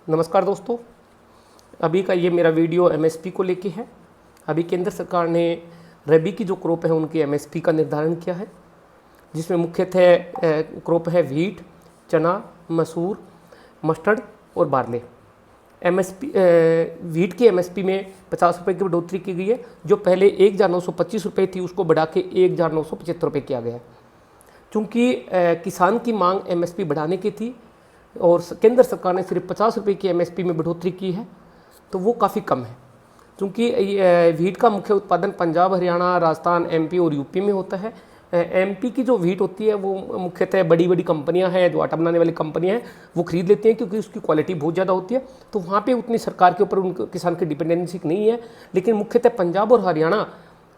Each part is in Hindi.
नमस्कार दोस्तों, अभी का ये मेरा वीडियो एमएसपी को लेके है। अभी केंद्र सरकार ने रबी की जो क्रॉप है उनकी एमएसपी का निर्धारण किया है, जिसमें मुख्यतः क्रॉप है वीट, चना, मसूर, मस्टर्ड और बार्ले। एमएसपी वीट की एमएसपी में 50 रुपये की बढ़ोतरी की गई है। जो पहले 1,925 रुपये थी उसको बढ़ा के 1,975 रुपये किया गया है। चूँकि किसान की मांग एमएसपी बढ़ाने की थी और केंद्र सरकार ने सिर्फ 50 रुपये की एमएसपी में बढ़ोतरी की है, तो वो काफ़ी कम है। क्योंकि वीट का मुख्य उत्पादन पंजाब, हरियाणा, राजस्थान, एमपी और यूपी में होता है। एमपी की जो वीट होती है वो मुख्यतः बड़ी बड़ी कंपनियां हैं, जो आटा बनाने वाली कंपनियां हैं वो खरीद लेती हैं, क्योंकि उसकी क्वालिटी बहुत ज़्यादा होती है। तो वहाँ पे उतनी सरकार के ऊपर उन किसान की डिपेंडेंसी नहीं है। लेकिन मुख्यतः पंजाब और हरियाणा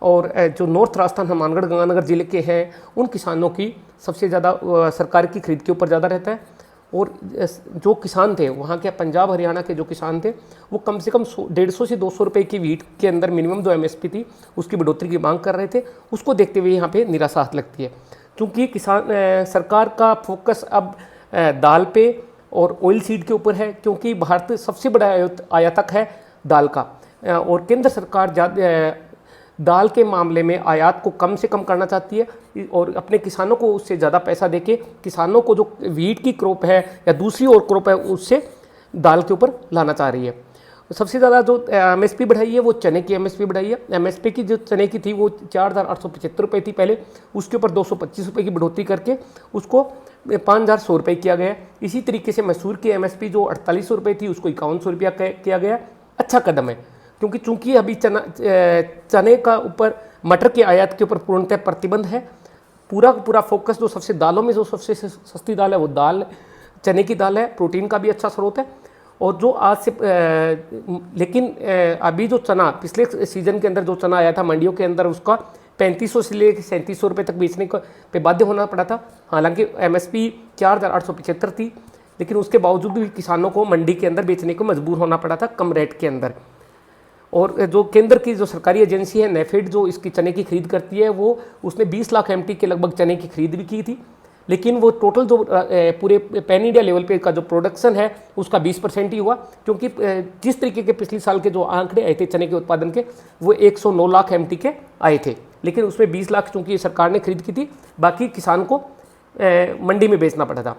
और जो नॉर्थ राजस्थान, हनुमानगढ़, गंगानगर जिले के हैं, उन किसानों की सबसे ज़्यादा सरकार की खरीद के ऊपर ज़्यादा रहता है। और जो किसान थे वहाँ के पंजाब हरियाणा के जो किसान थे वो कम से कम 150 से 200 रुपये की वीट के अंदर मिनिमम जो एमएसपी थी उसकी बढ़ोतरी की मांग कर रहे थे। उसको देखते हुए यहाँ पे निराशा हाथ लगती है, क्योंकि किसान सरकार का फोकस अब दाल पे और ऑयल सीड के ऊपर है, क्योंकि भारत सबसे बड़ा आयातक है दाल का। और केंद्र सरकार दाल के मामले में आयात को कम से कम करना चाहती है और अपने किसानों को उससे ज़्यादा पैसा देके किसानों को जो वीट की क्रॉप है या दूसरी और क्रॉप है उससे दाल के ऊपर लाना चाह रही है। सबसे ज़्यादा जो एमएसपी बढ़ाई है वो चने की एमएसपी बढ़ाई है। एमएसपी की जो चने की थी वो 4,875 रुपये थी पहले, उसके ऊपर 225 रुपये की बढ़ोतरी करके उसको 5,100 रुपये किया गया। इसी तरीके से मसूर की एमएसपी जो 4800 रुपये थी उसको 5100 रुपया किया गया। अच्छा कदम है, क्योंकि चूंकि अभी चने का ऊपर मटर के आयात के ऊपर पूर्णतः प्रतिबंध है। पूरा फोकस जो सबसे दालों में जो सबसे सस्ती दाल है वो दाल चने की दाल है, प्रोटीन का भी अच्छा स्रोत है। और जो आज से लेकिन अभी जो चना पिछले सीजन के अंदर जो चना आया था मंडियों के अंदर उसका 3500 से लेकर 3700 रुपये तक बेचने को पे बाध्य होना पड़ा था। हालांकि एमएसपी 4,875 थी, लेकिन उसके बावजूद भी किसानों को मंडी के अंदर बेचने को मजबूर होना पड़ा था कम रेट के अंदर। और जो केंद्र की जो सरकारी एजेंसी है नेफेड, जो इसकी चने की खरीद करती है, वो उसने 20 लाख एमटी के लगभग चने की खरीद भी की थी। लेकिन वो टोटल जो पूरे पैन इंडिया लेवल पे का जो प्रोडक्शन है उसका 20% ही हुआ, क्योंकि जिस तरीके के पिछले साल के जो आंकड़े आए थे चने के उत्पादन के वो 109 लाख एमटी के आए थे। लेकिन उसमें 20 लाख चूँकि सरकार ने खरीद की थी, बाकी किसान को मंडी में बेचना पड़ा था।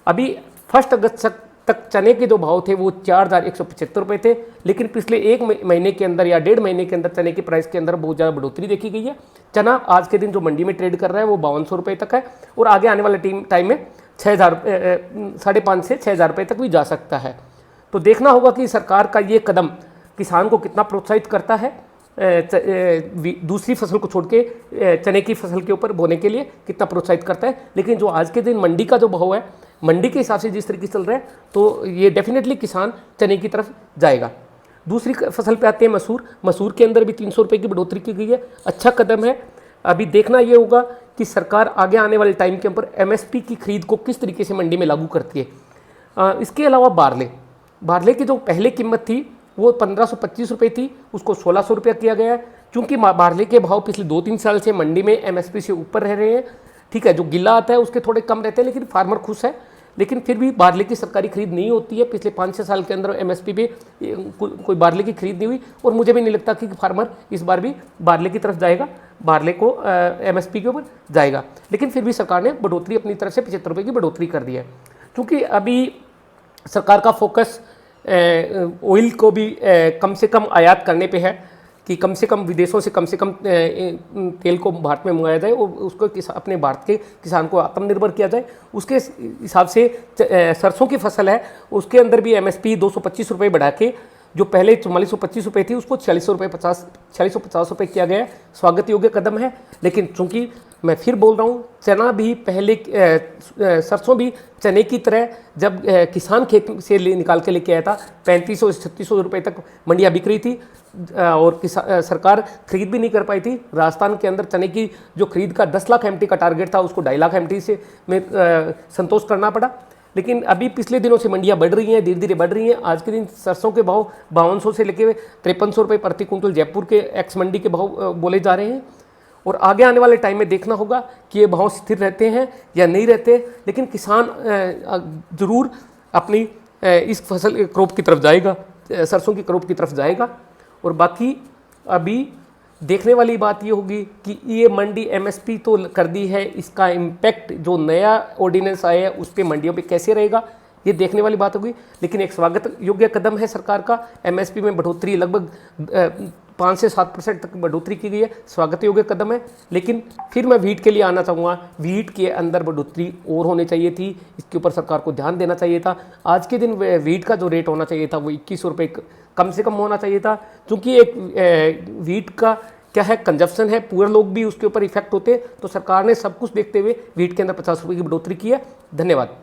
अभी 1 अगस्त तक चने के जो भाव थे वो 4,175 रुपये थे, लेकिन पिछले एक महीने के अंदर या 1.5 महीने के अंदर चने की प्राइस के अंदर बहुत ज़्यादा बढ़ोतरी देखी गई है। चना आज के दिन जो मंडी में ट्रेड कर रहा है वो 5200 रुपये तक है और आगे आने वाले टाइम में 5,500 से 6,000 रुपये तक भी जा सकता है। तो देखना होगा कि सरकार का ये कदम किसान को कितना प्रोत्साहित करता है दूसरी फसल को छोड़ के चने की फसल के ऊपर बोने के लिए कितना प्रोत्साहित करता है। लेकिन जो आज के दिन मंडी का जो भाव है मंडी के हिसाब से जिस तरीके से चल रहा है तो ये डेफिनेटली किसान चने की तरफ जाएगा। दूसरी फसल पे आते हैं मसूर के अंदर भी 300 रुपये की बढ़ोतरी की गई है। अच्छा कदम है। अभी देखना ये होगा कि सरकार आगे आने वाले टाइम के ऊपर एमएसपी की खरीद को किस तरीके से मंडी में लागू करती है। इसके अलावा बार्ले की जो पहले कीमत थी वो 1,525 रुपये थी, उसको 1,600 रुपया किया गया है। चूँकि बार्ले के भाव पिछले 2-3 साल से मंडी में एमएसपी से ऊपर रह रहे हैं। ठीक है, जो गिल्ला आता है उसके थोड़े कम रहते हैं, लेकिन फार्मर खुश है। लेकिन फिर भी बार्ले की सरकारी खरीद नहीं होती है। पिछले 5-6 साल के अंदर एमएसपी पे कोई बार्ले की खरीद नहीं हुई और मुझे भी नहीं लगता कि फार्मर इस बार भी बार्ले की तरफ जाएगा, बार्ले को एमएसपी के ऊपर जाएगा। लेकिन फिर भी सरकार ने बढ़ोतरी अपनी तरफ से 75 रुपये की बढ़ोतरी कर दी है। क्योंकि अभी सरकार का फोकस ऑयल को भी कम से कम आयात करने पे है कि कम से कम विदेशों से कम तेल को भारत में मंगाया जाए और उसको अपने भारत के किसान को आत्मनिर्भर किया जाए। उसके हिसाब से सरसों की फसल है उसके अंदर भी एमएसपी 225 रुपये बढ़ा के जो पहले 4425 रुपये थी उसको 4650 रुपये किया गया। स्वागत योग्य कदम है। लेकिन चूँकि मैं फिर बोल रहा हूँ, चना भी पहले सरसों भी चने की तरह जब किसान खेत से निकाल के लेके आया था 3500 से 3600 रुपये तक मंडियाँ बिक रही थी और सरकार खरीद भी नहीं कर पाई थी। राजस्थान के अंदर चने की जो खरीद का 10 लाख एमटी का टारगेट था उसको 2.5 लाख एमटी से में संतोष करना पड़ा। लेकिन अभी पिछले दिनों से मंडियाँ बढ़ रही हैं, धीरे धीरे बढ़ रही हैं। आज के दिन सरसों के भाव 5200 से लेकर 5300 रुपये प्रति कुंटल जयपुर के एक्स मंडी के भाव बोले जा रहे हैं। और आगे आने वाले टाइम में देखना होगा कि ये भाव स्थिर रहते हैं या नहीं रहते। लेकिन किसान ज़रूर अपनी इस फसल क्रॉप की तरफ जाएगा, सरसों की क्रॉप की तरफ जाएगा। और बाकी अभी देखने वाली बात ये होगी कि ये मंडी एमएसपी तो कर दी है, इसका इम्पैक्ट जो नया ऑर्डिनेंस आया है उस पर मंडियों पे कैसे रहेगा, ये देखने वाली बात होगी। लेकिन एक स्वागत योग्य कदम है सरकार का, एमएसपी में बढ़ोतरी लगभग 5 से 7% तक बढ़ोतरी की गई है, स्वागत योग्य कदम है। लेकिन फिर मैं वीट के लिए आना चाहूँगा, वीट के अंदर बढ़ोतरी और होनी चाहिए थी, इसके ऊपर सरकार को ध्यान देना चाहिए था। आज के दिन वीट का जो रेट होना चाहिए था वो 2100 रुपये कम से कम होना चाहिए था, क्योंकि एक वीट का क्या है, कंजप्शन है, पूरे लोग भी उसके ऊपर इफेक्ट होते। तो सरकार ने सब कुछ देखते हुए वीट के अंदर 50 रुपये की बढ़ोतरी की है। धन्यवाद।